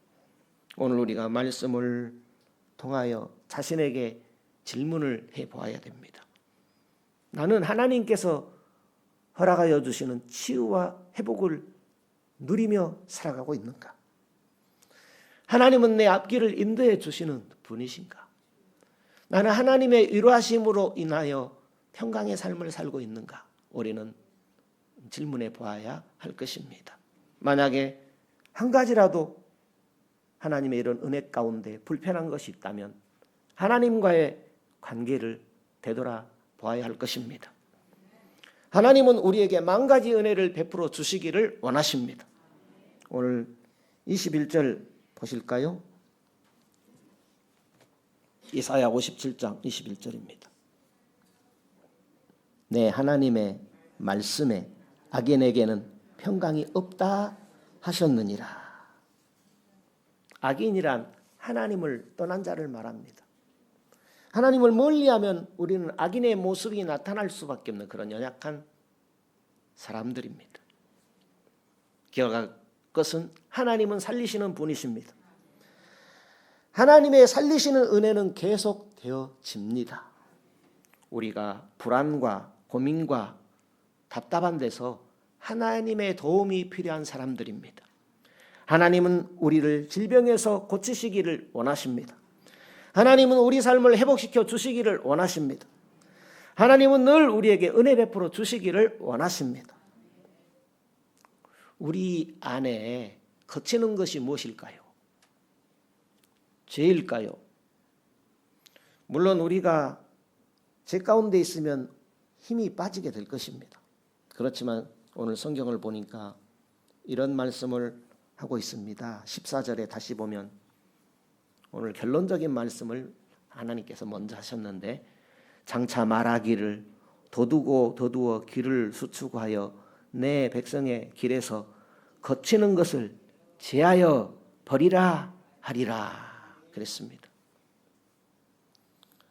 오늘 우리가 말씀을 통하여 자신에게 질문을 해보아야 됩니다. 나는 하나님께서 허락하여 주시는 치유와 회복을 누리며 살아가고 있는가? 하나님은 내 앞길을 인도해 주시는 분이신가? 나는 하나님의 위로하심으로 인하여 평강의 삶을 살고 있는가? 우리는 질문해 보아야 할 것입니다. 만약에 한 가지라도 하나님의 이런 은혜 가운데 불편한 것이 있다면 하나님과의 관계를 되돌아 보아야 할 것입니다. 하나님은 우리에게 만 가지 은혜를 베풀어 주시기를 원하십니다. 오늘 21절 보실까요? 이사야 57장 21절입니다. 네, 하나님의 말씀에 악인에게는 평강이 없다 하셨느니라. 악인이란 하나님을 떠난 자를 말합니다. 하나님을 멀리하면 우리는 악인의 모습이 나타날 수밖에 없는 그런 연약한 사람들입니다. 기억할 것은 하나님은 살리시는 분이십니다. 하나님의 살리시는 은혜는 계속 되어집니다. 우리가 불안과 고민과 답답한 데서 하나님의 도움이 필요한 사람들입니다. 하나님은 우리를 질병에서 고치시기를 원하십니다. 하나님은 우리 삶을 회복시켜 주시기를 원하십니다. 하나님은 늘 우리에게 은혜 베풀어 주시기를 원하십니다. 우리 안에 거치는 것이 무엇일까요? 죄일까요? 물론 우리가 죄 가운데 있으면 힘이 빠지게 될 것입니다. 그렇지만 오늘 성경을 보니까 이런 말씀을 하고 있습니다. 14절에 다시 보면 오늘 결론적인 말씀을 하나님께서 먼저 하셨는데 장차 말하기를 도두어 길을 수축하여 내 백성의 길에서 거치는 것을 제하여 버리라 하리라 그랬습니다.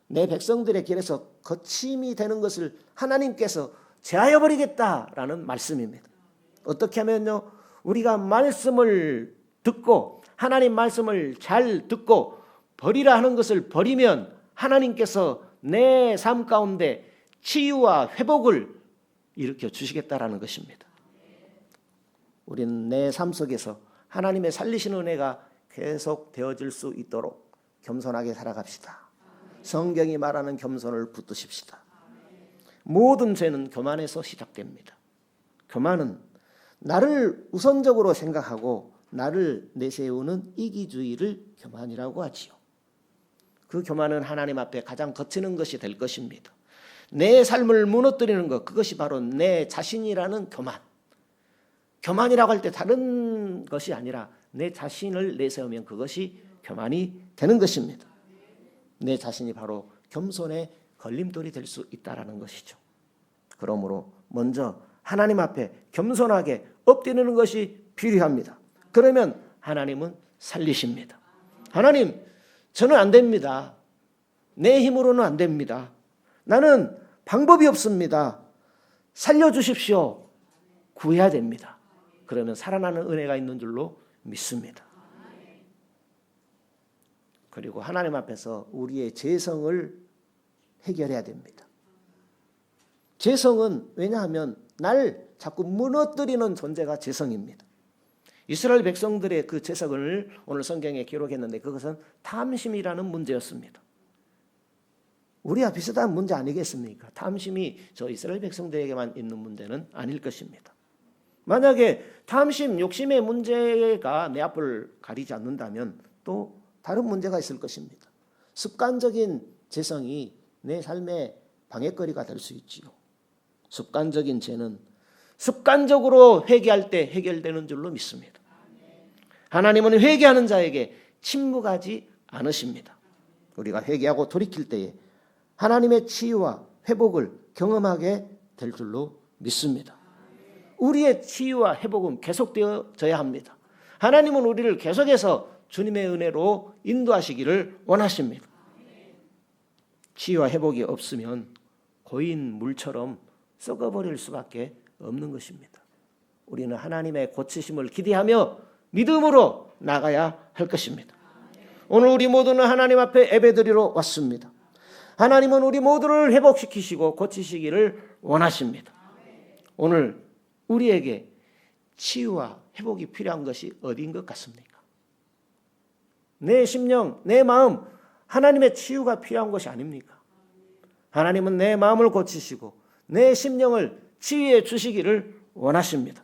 내 백성들의 길에서 거침이 되는 것을 하나님께서 제하여 버리겠다라는 말씀입니다. 어떻게 하면요, 우리가 말씀을 듣고 하나님 말씀을 잘 듣고 버리라 하는 것을 버리면 하나님께서 내 삶 가운데 치유와 회복을 일으켜 주시겠다라는 것입니다. 우리는 내 삶 속에서 하나님의 살리시는 은혜가 계속 되어질 수 있도록 겸손하게 살아갑시다. 성경이 말하는 겸손을 붙드십시다. 모든 죄는 교만에서 시작됩니다. 교만은 나를 우선적으로 생각하고 나를 내세우는 이기주의를 교만이라고 하지요. 그 교만은 하나님 앞에 가장 거치는 것이 될 것입니다. 내 삶을 무너뜨리는 것, 그것이 바로 내 자신이라는 교만. 교만이라고 할 때 다른 것이 아니라 내 자신을 내세우면 그것이 교만이 되는 것입니다. 내 자신이 바로 겸손의 걸림돌이 될 수 있다는 것이죠. 그러므로 먼저 하나님 앞에 겸손하게 엎드리는 것이 필요합니다. 그러면 하나님은 살리십니다. 하나님, 저는 안 됩니다. 내 힘으로는 안 됩니다. 나는 방법이 없습니다. 살려주십시오. 구해야 됩니다. 그러면 살아나는 은혜가 있는 줄로 믿습니다. 그리고 하나님 앞에서 우리의 죄성을 해결해야 됩니다. 죄성은 왜냐하면 날 자꾸 무너뜨리는 존재가 죄성입니다. 이스라엘 백성들의 그 죄성을 오늘 성경에 기록했는데 그것은 탐심이라는 문제였습니다. 우리와 비슷한 문제 아니겠습니까? 탐심이 저 이스라엘 백성들에게만 있는 문제는 아닐 것입니다. 만약에 탐심, 욕심의 문제가 내 앞을 가리지 않는다면 또 다른 문제가 있을 것입니다. 습관적인 죄성이 내 삶의 방해거리가 될 수 있지요. 습관적인 죄는 습관적으로 회개할 때 해결되는 줄로 믿습니다. 하나님은 회개하는 자에게 침묵하지 않으십니다. 우리가 회개하고 돌이킬 때에 하나님의 치유와 회복을 경험하게 될 줄로 믿습니다. 우리의 치유와 회복은 계속되어져야 합니다. 하나님은 우리를 계속해서 주님의 은혜로 인도하시기를 원하십니다. 치유와 회복이 없으면 고인 물처럼 썩어버릴 수밖에 없는 것입니다. 우리는 하나님의 고치심을 기대하며 믿음으로 나가야 할 것입니다. 오늘 우리 모두는 하나님 앞에 예배드리러 왔습니다. 하나님은 우리 모두를 회복시키시고 고치시기를 원하십니다. 오늘 우리에게 치유와 회복이 필요한 것이 어디인 것 같습니까? 내 심령, 내 마음, 하나님의 치유가 필요한 것이 아닙니까? 하나님은 내 마음을 고치시고 내 심령을 치유해 주시기를 원하십니다.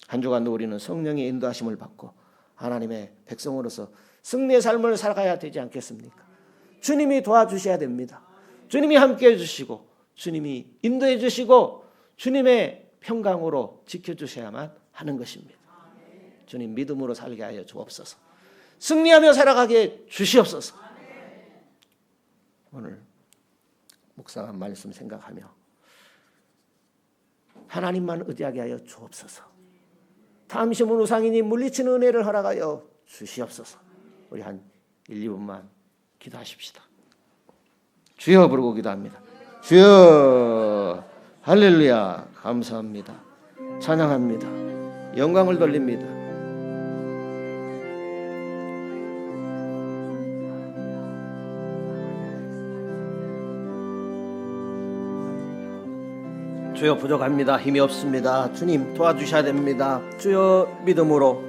한 주간도 우리는 성령의 인도하심을 받고 하나님의 백성으로서 승리의 삶을 살아가야 되지 않겠습니까? 주님이 도와주셔야 됩니다. 주님이 함께해 주시고 주님이 인도해 주시고 주님의 평강으로 지켜주셔야만 하는 것입니다. 주님 믿음으로 살게 하여 주옵소서. 승리하며 살아가게 주시옵소서. 오늘 묵상한 말씀 생각하며 하나님만 의지하게 하여 주옵소서. 탐심은 우상이니 물리치는 은혜를 허락하여 주시옵소서. 우리 한 1, 2분만 기도하십시다. 주여 부르고 기도합니다. 주여, 할렐루야, 감사합니다. 찬양합니다. 영광을 돌립니다. 주여 부족합니다. 힘이 없습니다. 주님 도와주셔야 됩니다. 주여 믿음으로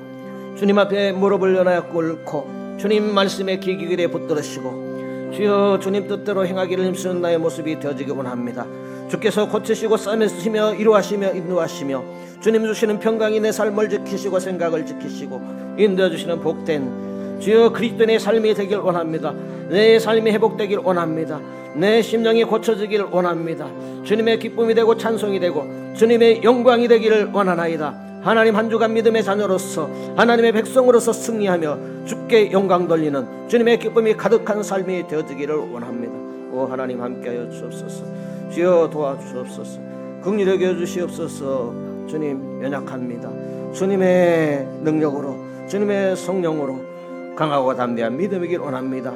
주님 앞에 무릎을 연하여 꿇고 주님 말씀에 귀 기울여 붙들으시고 주여 주님 뜻대로 행하기를 힘쓰는 나의 모습이 되어지기 원합니다. 주께서 고치시고 싸매시며 이루하시며 인도하시며 주님 주시는 평강이 내 삶을 지키시고 생각을 지키시고 인도해 주시는 복된 주여 그리스도인의 삶이 되길 원합니다. 내 삶이 회복되길 원합니다. 내 심령이 고쳐지길 원합니다. 주님의 기쁨이 되고 찬송이 되고 주님의 영광이 되기를 원하나이다. 하나님 한 주간 믿음의 자녀로서 하나님의 백성으로서 승리하며 주께 영광 돌리는 주님의 기쁨이 가득한 삶이 되어지기를 원합니다. 오 하나님 함께하여 주옵소서. 주여 도와주옵소서. 긍휼히 여겨 주시옵소서. 주님 연약합니다. 주님의 능력으로 주님의 성령으로 강하고 담대한 믿음이길 원합니다.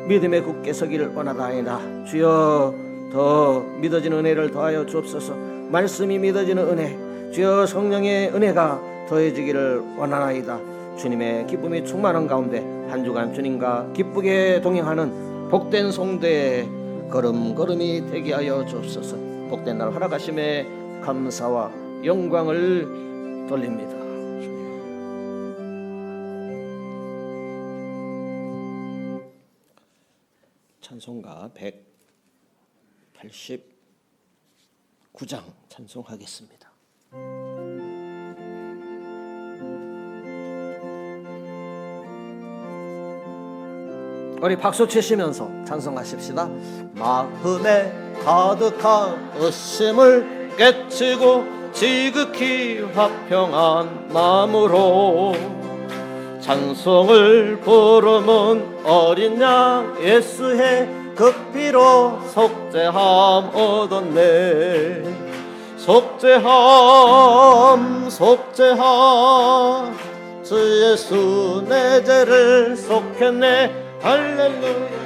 믿음에 굳게 서기를 원하다이다. 주여 더 믿어지는 은혜를 더하여 주옵소서. 말씀이 믿어지는 은혜 주여 성령의 은혜가 더해지기를 원하나이다. 주님의 기쁨이 충만한 가운데 한 주간 주님과 기쁘게 동행하는 복된 성도의 걸음걸음이 되게 하여 주옵소서. 복된 날 허락하심에 감사와 영광을 돌립니다. 찬송가 189장 찬송하겠습니다. 우리 박수 치시면서 찬송하십시다. 마음에 가득한 의심을 깨치고 지극히 화평한 마음으로 찬송을 부르는 어린 양 예수의 그 피로 속죄함 얻었네. 속죄함 속죄함 주 예수 내 죄를 속했네. 할렐루야.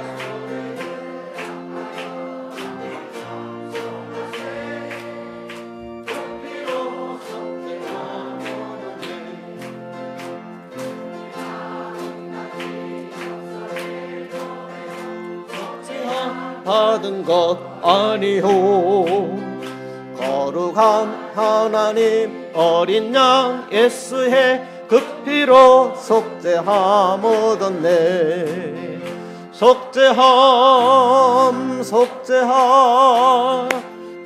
받은 것 아니오. 거룩한 하나님 어린 양 예수의 그 피로 속죄함 얻었네. 속죄함 속죄함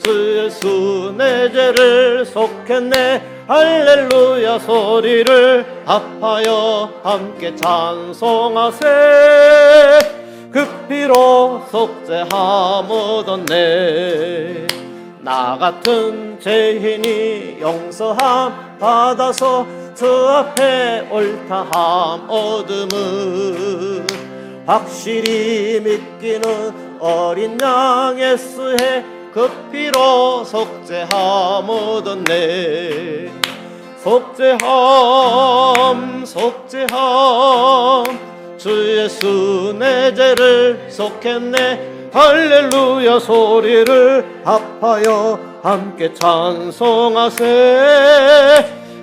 주 예수 내 죄를 속했네. 할렐루야 소리를 합하여 함께 찬송하세. 그 피로 속죄함 얻었네. 나 같은 죄인이 용서함 받아서 주 앞에 옳다함 얻음은 확실히 믿기는 어린 양 예수의 그 피로 속죄함 얻었네. 속죄함 주 예수 내 죄를 속했네. 할렐루야 소리를 합하여 함께 찬송하세.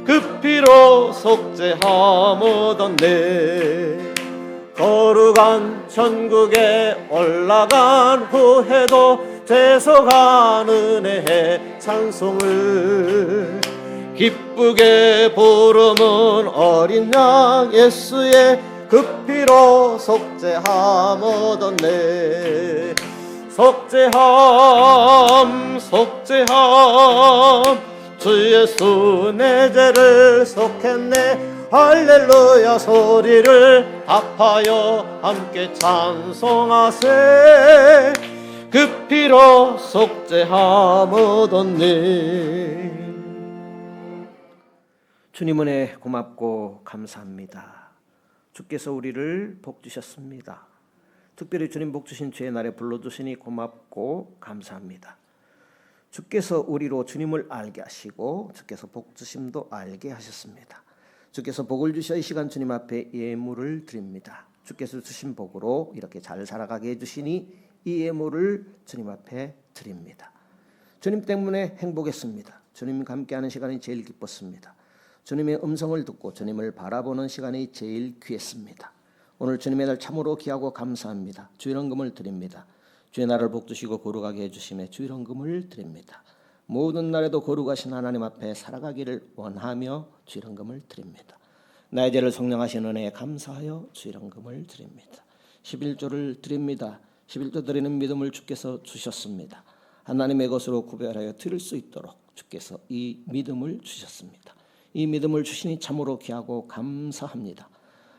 그 피로 속죄함 얻었네. 거룩한 천국에 올라간 후에도 죄송한 은혜의 찬송을 기쁘게 부르는 어린 양 예수의 그 피로 속죄함 얻었네. 속죄함 주 예수 내 죄를 속했네. 할렐루야 소리를 합하여 함께 찬송하세. 그 피로 속죄함 얻었네. 주님 은혜 고맙고 감사합니다. 주께서 우리를 복 주셨습니다. 특별히 주님 복 주신 주의 날에 불러주시니 고맙고 감사합니다. 주께서 우리로 주님을 알게 하시고 주께서 복 주심도 알게 하셨습니다. 주께서 복을 주셔 이 시간 주님 앞에 예물을 드립니다. 주께서 주신 복으로 이렇게 잘 살아가게 해주시니 이 예물을 주님 앞에 드립니다. 주님 때문에 행복했습니다. 주님과 함께하는 시간이 제일 기뻤습니다. 주님의 음성을 듣고 주님을 바라보는 시간이 제일 귀했습니다. 오늘 주님의 날 참으로 귀하고 감사합니다. 주일헌금을 드립니다. 주의 날을 복주시고 거룩하게 해주심에 주일헌금을 드립니다. 모든 날에도 거룩하신 하나님 앞에 살아가기를 원하며 주일헌금을 드립니다. 나의 죄를 성령하신 은혜에 감사하여 주일헌금을 드립니다. 11조를 드립니다. 11조 드리는 믿음을 주께서 주셨습니다. 하나님의 것으로 구별하여 드릴 수 있도록 주께서 이 믿음을 주셨습니다. 이 믿음을 주시니 참으로 귀하고 감사합니다.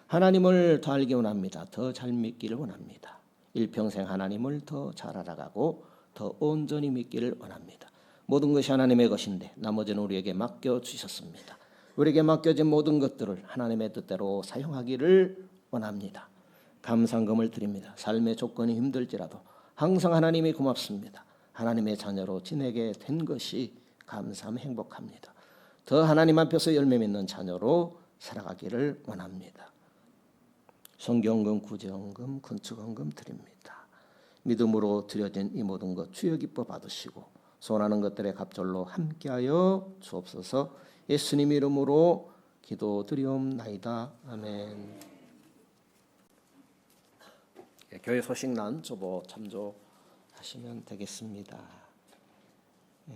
하나님을 더 알기 원합니다. 더 잘 믿기를 원합니다. 일평생 하나님을 더 잘 알아가고 더 온전히 믿기를 원합니다. 모든 것이 하나님의 것인데 나머지는 우리에게 맡겨주셨습니다. 우리에게 맡겨진 모든 것들을 하나님의 뜻대로 사용하기를 원합니다. 감사금을 드립니다. 삶의 조건이 힘들지라도 항상 하나님이 고맙습니다. 하나님의 자녀로 지내게 된 것이 감사하며 행복합니다. 더 하나님 앞에서 열매 맺는 자녀로 살아가기를 원합니다. 성경금, 구제헌금, 건축헌금 드립니다. 믿음으로 드려진 이 모든 것 주여 기뻐 받으시고 소원하는 것들의 갑절로 함께하여 주옵소서. 예수님 이름으로 기도드리옵나이다. 아멘. 교회 소식란 주보 참조하시면 되겠습니다.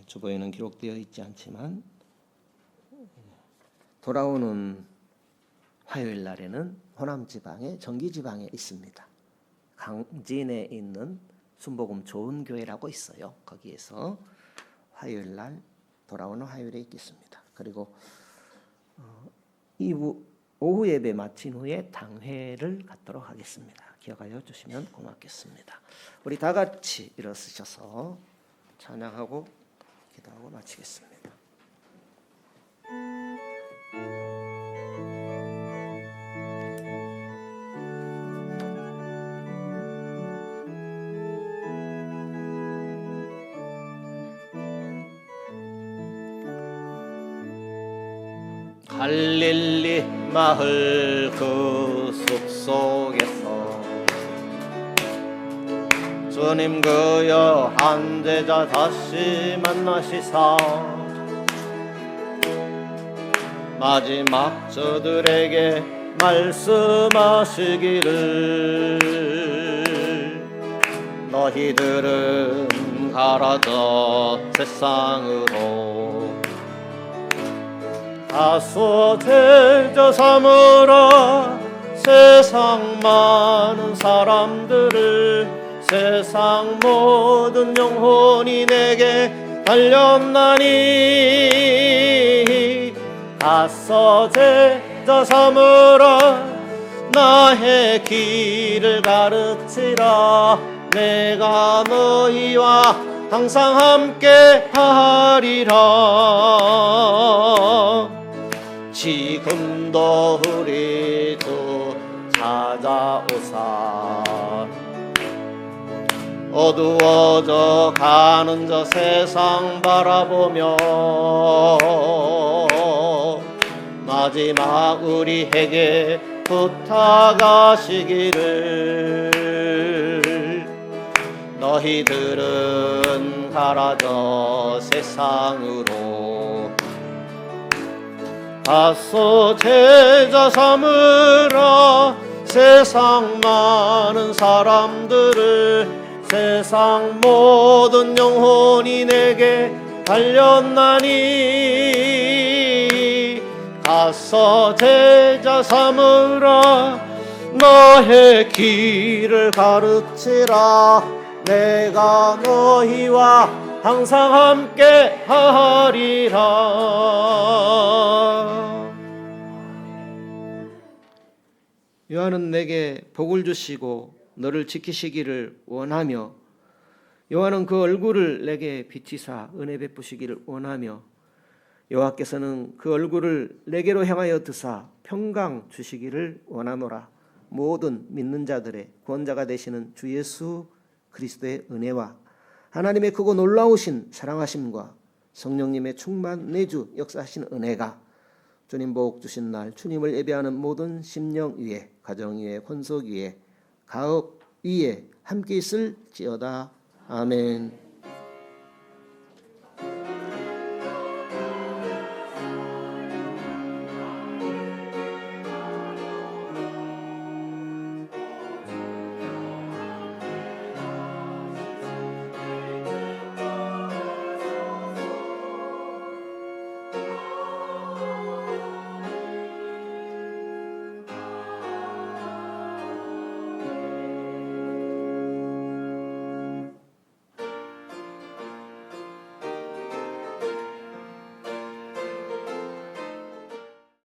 주보에는 기록되어 있지 않지만 돌아오는 화요일 날에는 호남 지방의 정기 지방에 있습니다. 강진에 있는 순복음 좋은 교회라고 있어요. 거기에서 화요일 날 돌아오는 화요일에 있겠습니다. 그리고 이후 오후 예배 마친 후에 당회를 갖도록 하겠습니다. 기억하여 주시면 고맙겠습니다. 우리 다 같이 일어서셔서 찬양하고 기도하고 마치겠습니다. 갈릴리 마을 그 숲속에서 주님 그여 한 제자 다시 만나시사 마지막 저들에게 말씀하시기를 너희들은 가라 저 세상으로 가서 제자 삼으라 세상 많은 사람들을 세상 모든 영혼이 내게 달렸나니 가서 제자 삼으라 나의 길을 가르치라 내가 너희와 항상 함께 하리라. 지금도 우리 주 찾아오사 어두워져 가는 저 세상 바라보며 마지막 우리에게 부탁하시기를 너희들은 가라 저 세상으로 가서 제자 삼으라. 세상 많은 사람들을 세상 모든 영혼이 내게 달렸나니 가서 제자 삼으라. 너의 길을 가르치라. 내가 너희와 항상 함께 하리라. 요한은 내게 복을 주시고 너를 지키시기를 원하며 요한은 그 얼굴을 내게 비치사 은혜 베푸시기를 원하며 여호와께서는 그 얼굴을 내게로 향하여 드사 평강 주시기를 원하노라. 모든 믿는 자들의 구원자가 되시는 주 예수 그리스도의 은혜와 하나님의 크고 놀라우신 사랑하심과 성령님의 충만 내주 역사하신 은혜가 주님 복 주신 날 주님을 예배하는 모든 심령 위에 가정 위에 권속 위에 가업 위에 함께 있을지어다. 아멘.